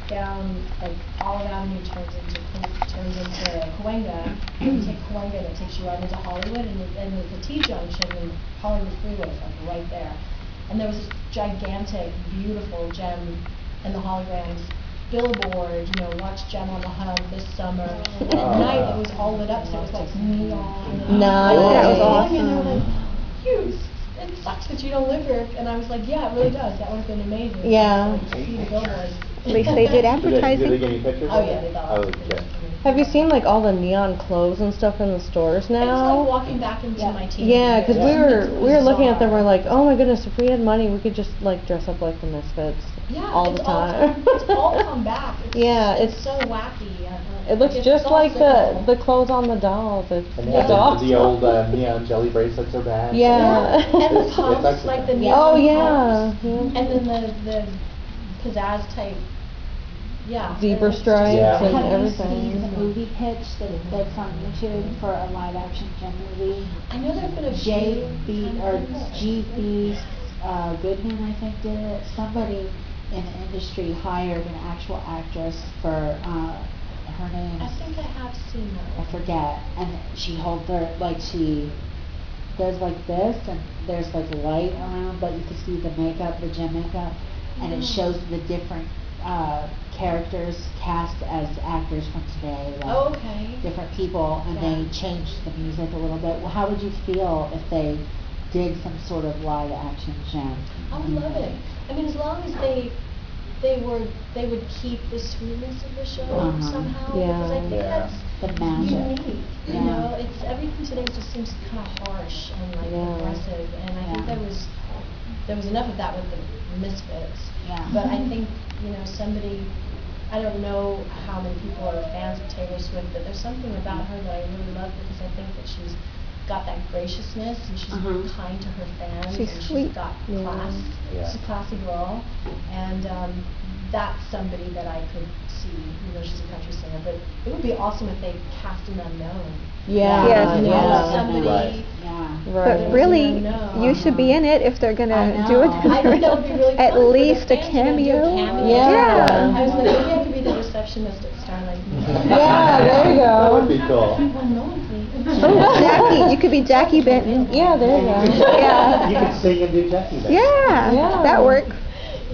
down, like, Olive Avenue turns into Cahuenga, and you take Cahuenga and it takes you right into Hollywood, and there's the T-junction and Hollywood Freeway is like right there. And there was this gigantic, beautiful Gem in the holograms billboard, you know, watch Gem on the Hub this summer. And at night it was all lit up, so it was like neon. Nice. That was awesome. And they were like, huge. It sucks that you don't live here. And I was like, yeah, it really does. That would have been amazing. Yeah. To see the billboards. At least they did Did advertising. they give you pictures? Oh yeah, they got Oh, it. okay. Have you seen like all the neon clothes and stuff in the stores It's now? like walking back into my teen Yeah, because years. we were looking at them. We're like, oh my goodness, if we had money, we could just like dress up like the Misfits all the time. It's all come back. Yeah, it's so wacky. It looks It's just all like cyclical. the clothes on the dolls. It's And it's yeah, awesome. the old neon jelly bracelets are back. Yeah. And the It's pumps, actually like the nice. neon Oh yeah. pumps. yeah. And then the pizzazz type. Yeah. Zebra it's just- stripes Yeah. and Have you everything. seen the movie pitch that's on YouTube for a live action Gem movie? I know there've been a JB or GB Goodman, I think, did it. Somebody in the industry hired an actual actress for her name. I think I have seen I that. forget, and she holds her like she does like this, and there's like light around, but you can see the makeup, the Gem makeup, and it shows the different characters cast as actors from today, like Oh, okay. different people, and Yeah. they changed the music a little bit. Well, how would you feel if they did some sort of live action Gem? I would love it. I mean, as long as they would keep the sweetness of the show somehow, because I think Yeah. that's The magic. unique. You Yeah. know, it's everything today just seems kind of harsh and like Yeah. aggressive, and I think Yeah. there was enough of that with the Misfits. Yeah. But I think, you know, I don't know how many people are fans of Taylor Swift, but there's something about her that I really love because I think that she's got that graciousness and she's very kind to her fans. She's and sweet. She's got Yeah. class. Yeah. She's a classy girl, and that's somebody that I could see. You know, she's a country singer, but it would be awesome if they cast an unknown. Yeah. Yes. You know, Yeah. somebody. Right. Yeah. Right. But really, No. you should be in it if they're I gonna do it. know. I think that would be really At fun for the least a fans, you know, do cameo. cameo. Yeah. I was like, maybe I could be the receptionist at Starlight. Yeah, there you That would go. be cool. One moment, please. Oh, Jackie, you could be Jackie Benton. Yeah, there you go. Yeah. You could sing and do Jackie then. Yeah, Yeah. that works.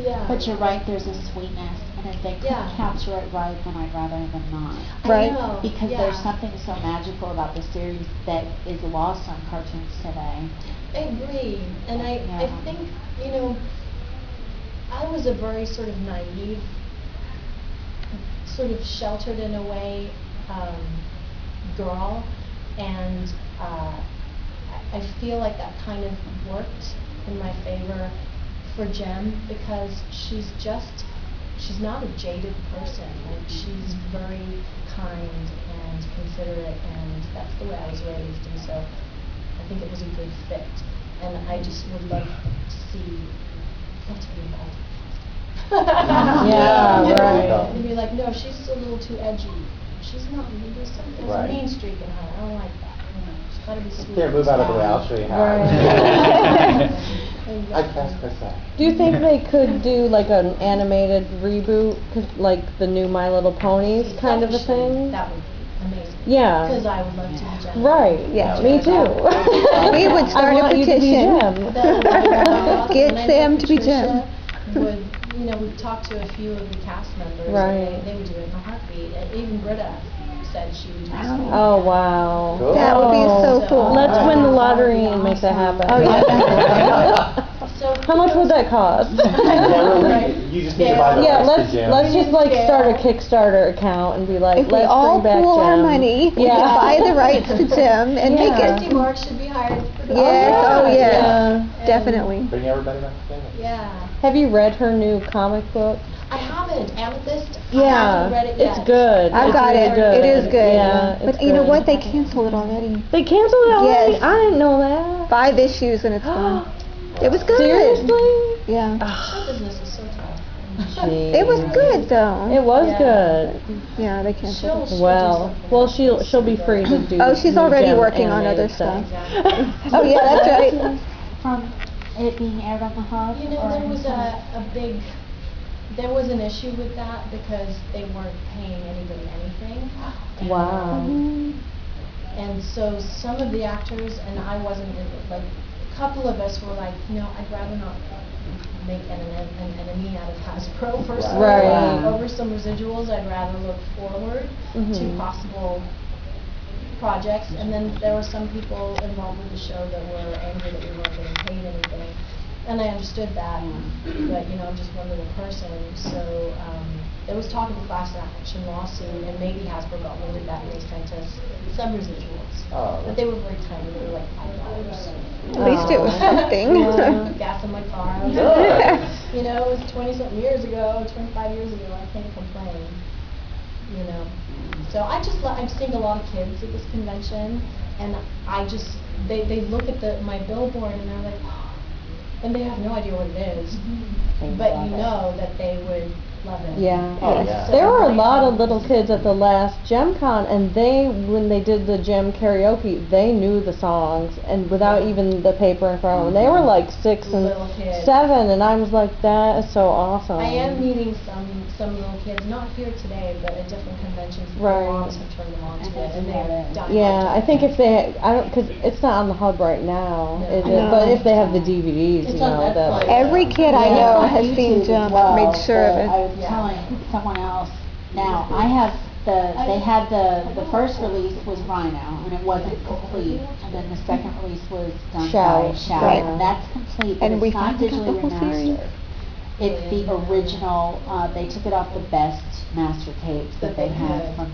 Yeah. But you're right, there's a sweetness, and if they could Yeah. capture it right, then I'd rather them not. Right. I know. Because yeah. there's something so magical about the series that is lost on cartoons today. I agree, and I Yeah. think, you know, I was a very sort of naive, sort of sheltered in a way, girl, and I feel like that kind of worked in my favor for Jem because she's not a jaded person. Like she's very kind and considerate, and that's the way I was raised, and so I think it was a good fit. And I just would love to see what to be involved in. Yeah, You know, right. and be like, no, she's a little too edgy. She's not. There's something. There's Right. a mean streak in her. I don't like that. She's gotta be sweet. Here, move out of the way. I'll show you how. Right. I cast Chris. Do you think they could do like an animated reboot, like the new My Little Ponies kind of a thing? That would be amazing. Yeah. Because I would love to be Jen. Right. Yeah. Me too. We would start I a want you to be petition. Jem. Get And I know Sam to be Patricia Jem. Would, you know, we've talked to a few of the cast members, Right. and they would do it in a heartbeat. And even Britta said she would do the same. Oh wow. Cool. That would be so Oh. cool. Let's win the That would lottery be and make that happen. awesome. Oh, yeah. So How much would that cost? Right. You just need to buy the Yeah, rights to Jim. let's just like start a Kickstarter account and be like, If we let's all bring back pool our Jem. money, we Yeah. can buy the rights to Jem and make Yeah. it. Christy Marks should be hired for Yes, oh yes, Yeah. definitely. Bring everybody back together. Yeah. Have you read her new comic book? I haven't. Amethyst. I Yeah, haven't read it yet. it's good. I've It's got really it. good. It is good. Yeah, it's But you know good. what? They canceled it already. They canceled it already? Yes. I didn't know that. 5 issues and it's gone. It was good. Seriously? Yeah. Show business is so tough. It was good though. It was Yeah. good. Yeah, they canceled it. She'll Well, do something well, else. she'll be free to do. Oh, she's new already Jem working on animated other stuff. Exactly. Oh yeah, that's right. From it being aired on the Hub? You know, or there was anything? a big, there was an issue with that because they weren't paying anybody anything. And, Wow. and so some of the actors, and I wasn't, like, a couple of us were like, I'd rather not make an enemy out of Hasbro personally. Right. Over some residuals, I'd rather look forward to possible projects. And then there were some people involved with the show that were angry that we weren't getting paid anything. And I understood that, but I'm just one little person. So there was talk of a class action lawsuit, and maybe Hasbro got wind of that and they sent us some residuals. Oh. But they were very tiny. They were like $5. At least it was something. Yeah. Gas in my car. I was Good. like, it was 20-something years ago, 25 years ago. I can't complain. So I've seen a lot of kids at this convention, and they look at my billboard and they're like, and they have no idea what it is, but that they would love it. Yeah. Oh, yeah. So There were a I'm lot of like, little kids at the last Gem Con, and when they did the Gem karaoke, they knew the songs, and without even the paper in front of them. They were like 6 and Little kids. 7, and I was like, that is so awesome. I am meeting some little kids, not here today, but at different conventions. Right. Their moms have turned them on to And it, and they love they're it. done. Yeah, I think if because it's not on the hub right now, No. is it? No. But if they have the DVDs, It's on that. Netflix. Every kid I Yeah, know on has seen YouTube as Jump. well, I've made sure of but it. I was Yeah. telling someone else, now, I have they had the first release was Rhino, and it wasn't complete, and then the second release was done Shout. by Shout, Right. and that's complete, but And it's we not have a digitally couple series. remastered. It's the original, they took it off the best master tapes that they had from,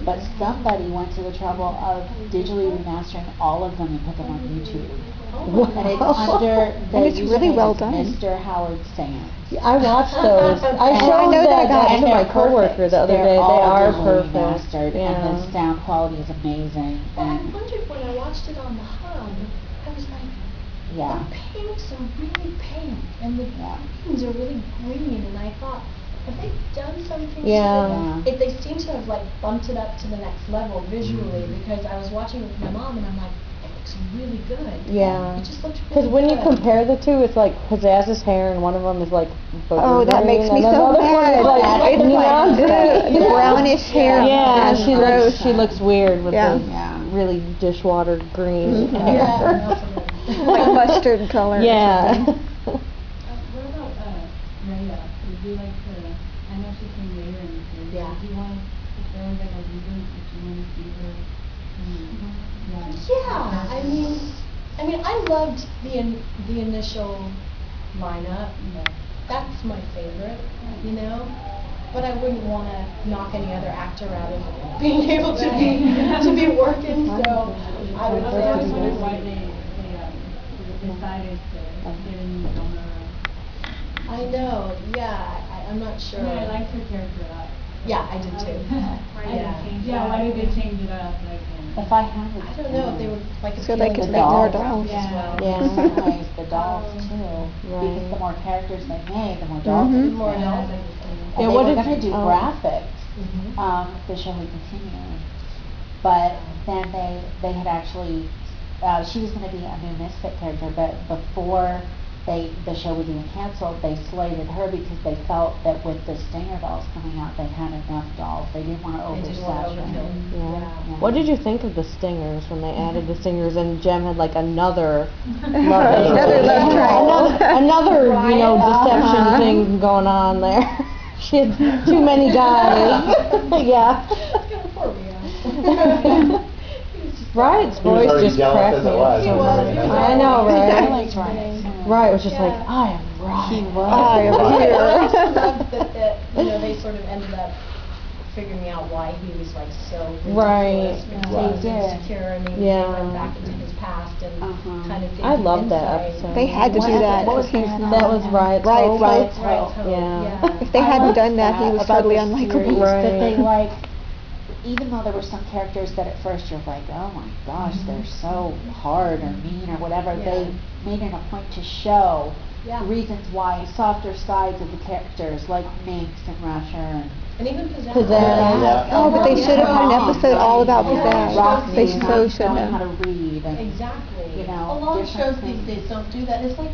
But somebody went to the trouble of digitally remastering all of them and put them on YouTube. And it's under the And it's really username well is done. Mr. Howard Sands. I watched those. I And showed I know that guy. that And to my they're coworker perfect. the other They're day. They all are digitally perfect. remastered, and the sound quality is amazing. Well, I And wondered when I watched it on the hub, I was like, yeah, the pinks are really pink, and the Yeah. greens are really green, and I thought, have they done something Yeah. to it? They seem to have bumped it up to the next level visually, because I was watching with my mom and I'm like, it looks really good. Yeah. It just looks really Because when you good. compare the two, it's like Pizzazz's hair, and one of them is like Oh, that green, makes me and so another one mad. is like It's neon. like the brownish hair. Yeah, is she gross. looks weird with Yeah. the really dishwater green Mhm. hair. Yeah, also good. Like mustard color. or Yeah. something. What about Raya? Would you like to? I know she came later in the series. Yeah. Would you want if there was like a reboot? Would you want to see her? Yeah, I mean, I loved the initial lineup. That's my favorite, But I wouldn't want to knock any other actor out of being able to be working. So I would I say was wondering absolutely. why they decided to get a new owner. I know. Yeah, I'm not sure. I mean, I liked her character a lot. Yeah, I did too. Yeah, why did they change it up? Like, if I had it. I don't know if they would like So they appealing could to make more the dolls. demographic as well. Yeah. In some ways, the dolls too, because Right. the more characters they made, the more dolls Mhm. they The more made. dolls. And Yeah, they what were did gonna you- do oh. graphics, Mhm. the show would continue. But then they had actually, she was gonna be a new Misfit character, but before the show was even canceled, they slated her because they felt that with the Stinger dolls coming out, they had enough dolls. They didn't wanna They didn't want to oversaturate. overkill. Yeah. Yeah. What did you think of the stingers when they added the stingers and Jem had like another Another love triangle. another deception Uh-huh. thing going on there. She had too many guys. Yeah. Poor Rio. Riot's He was voice already just jealous cracked as me it up was. so He was, much. he was I know, already- right? I liked Ryan. Riot was just like, Yeah. I am Riot. He was. I am here. I also loved that they sort of ended up figuring out why he was so Right. ridiculous because Right. he was They did. insecure and he Yeah. went back into his past and Uh-huh. kind of gave I him loved that insight. episode. They had to What do was that it? What was because he's that? not. That was Riot's Riot's Hope. Hope. Right, Hope. totally. Yeah. If they I hadn't liked done that, he was about totally the unlikable. series, That they Right. even though there were some characters that at first you're like, oh my gosh, they're so hard or mean or whatever, Yeah. they made it a point to show Yeah. reasons why, softer sides of the characters, like Minx and Rasher And even Pizzazz. Pizzazz. Yeah. Oh, but they should have had an episode all about Yeah. Pizzazz. Roxy They not so should knowing how to have. read and Exactly. you know, A lot of shows different these things. days don't do that. It's like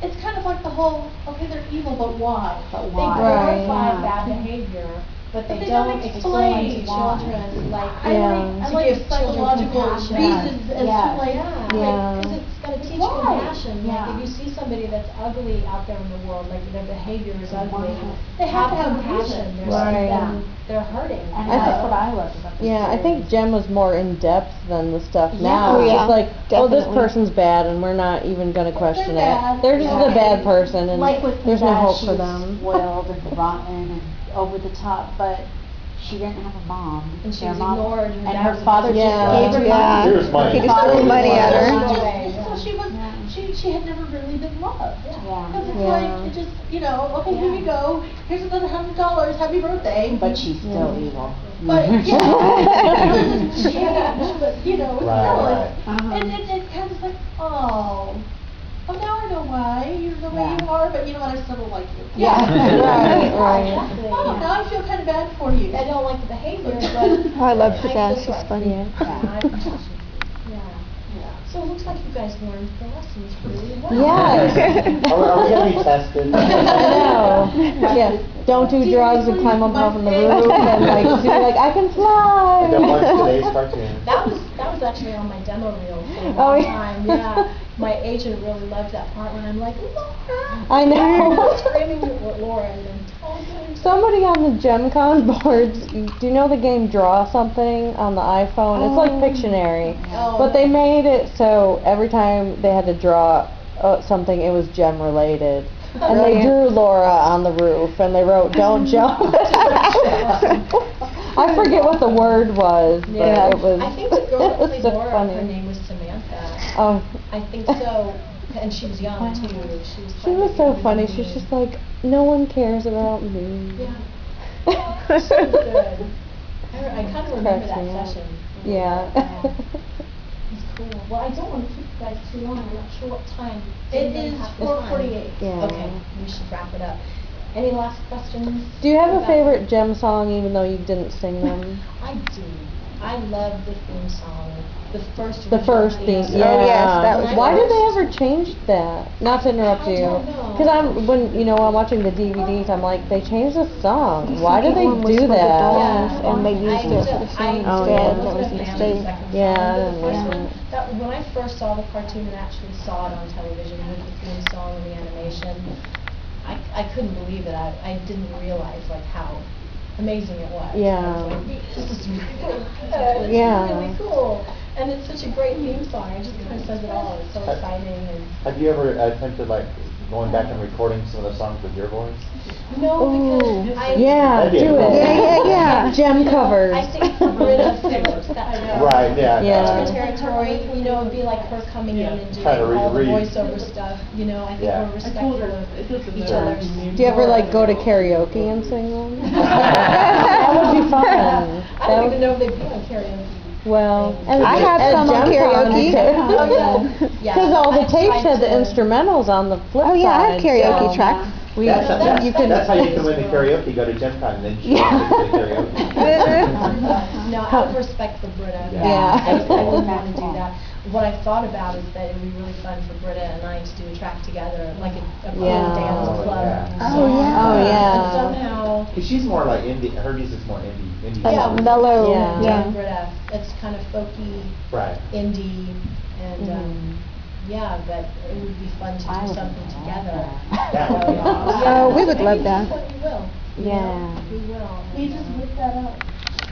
it's kind of like the whole, okay, they're evil, but why? But They why? glorify Right. bad behavior. But But they they don't don't explain to explain why. children, like, I Yeah. like To give psychological children compassion. reasons as Yes. to like, yeah, Yeah. because it's gotta teach Why? compassion, like, Yeah. if you see somebody that's ugly out there in the world, like, their behavior is ugly, They have to have a compassion, reason. there's Right. something, they're hurting. And I that's thi- what I loved about the Yeah, I think series. Jem was more in depth than the stuff now. Oh, It's yeah, just like, oh, this definitely. person's bad, and we're not even gonna question bad. it. They're just Yeah. a bad person, and Like with there's no Dad, hope she for was them. spoiled and rotten and over the top, but she didn't have a mom. And she Their was mom- ignored, And dad her was father just Yeah. gave her Yeah. money. Here's money. He just threw money at her. So she was, she had never really been loved. Yeah. Because it's Yeah. like, it just, you know, okay, here you go, here's another $100, happy birthday. But she's still evil. But, yeah. But, you know, it's Right, still, right. and it kind of like, oh, now I know why you're the way Yeah. you are, but you know what, I still don't like you. Yeah. Right, right. Exactly, Oh, yeah. now I feel kind of bad for you. I don't like the behavior, but. I love her I dad, feel she's sorry. funny. Yeah, I have compassion. Yeah. So it looks like you guys learned the lessons really well. Yes. Are we gonna be tested? I know. Yeah, don't do drugs and climb up on the roof and like be like, I can I don't watch fly. today's cartoon. That was actually on my demo reel for a Oh, long yeah. time, yeah. My agent really loved that part when I'm like, Laura! I know. Screaming at Laura and then talking. Somebody on the Gen Con boards, do you know the game Draw Something on the iPhone? It's like Pictionary. Oh, But they made it so every time they had to draw something, it was gem related. And they drew Laura on the roof and they wrote, don't jump. I forget what the word was, but Yeah. it was, I think the girl that it was played so Laura, funny. her name was Samantha. Oh, I think so, and she was young too. she was so funny. She's just like, no one cares about me. Yeah. So good. I kind of remember Cracks that me up. session. Yeah. It's cool. Well, I don't want to keep you guys too long. I'm not sure what time. It Anybody is have the time? 4:48. Yeah. Okay, we should wrap it up. Any last questions? Do you have a about- favorite Gem song even though you didn't sing them? I do. I love the theme song. The first. The original first theme, song. yeah. Oh, yes, that was Why did nice. they ever change that? Not to interrupt I you. don't know. Cause I'm watching the DVDs, I'm like, they changed the song. Why did they One was do for the that? dolls, Yeah. and they used it for the I song Oh, instead, yeah. and that was a wasn't a fan of the mistake. second Yeah, song, I but didn't the first like one, it. that, when I first saw the cartoon and actually saw it on television with the theme song and the animation, I couldn't believe it. I didn't realize like how amazing it was. Yeah. I was like, this is really good. It's Yeah. really cool. And it's such a great theme song. It just kind of says it all. It's so exciting and. Have you ever attempted like going back and recording some of the songs with your voice? No, because Ooh. I. Yeah, That'd be do a cool it. one. Yeah. Gem covers. I think Britta Phillips, that. Right, yeah. That's her territory, you know, it'd be like her coming in and doing Trying to all the read. voiceover stuff, you know, I think Yeah. we're respectful of each other's. Do you ever like go to karaoke and sing them? That would be fun. I That don't would- even know if they do on karaoke. Well, and I had at some on Gen Con, karaoke. too. Oh, yeah. Yeah. Cause all the I've tapes tried had the to- instrumentals on the flip side. Oh, yeah, I have karaoke so tracks. We, That's, you can. that's how you can win the karaoke, go to Gen Con and then show up to the karaoke. No, out of respect for Britta. Yeah. I wouldn't want to do that. What I thought about is that it would be really fun for Britta and I to do a track together, like a cool Yeah. dance Oh, club. yeah. Oh, song. yeah. Oh, And yeah. somehow, Cause she's more like indie, her music's more indie. Yeah, Like mellow, Yeah. Jen yeah. Britta, it's kind of folky, Right. indie, and Mm-hmm. yeah, but it would be fun to I do would something love together. that. That would be awesome. Oh, we would Maybe love that. We will. you Yeah. know, We will. We just whipped that up.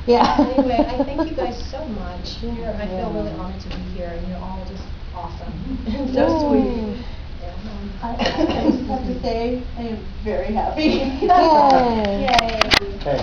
Yeah. Anyway, I thank you guys so much. I feel really honored to be here, and you're all just awesome and so sweet. Yeah. I just have to say, I am very happy. Yay. Yay. Okay.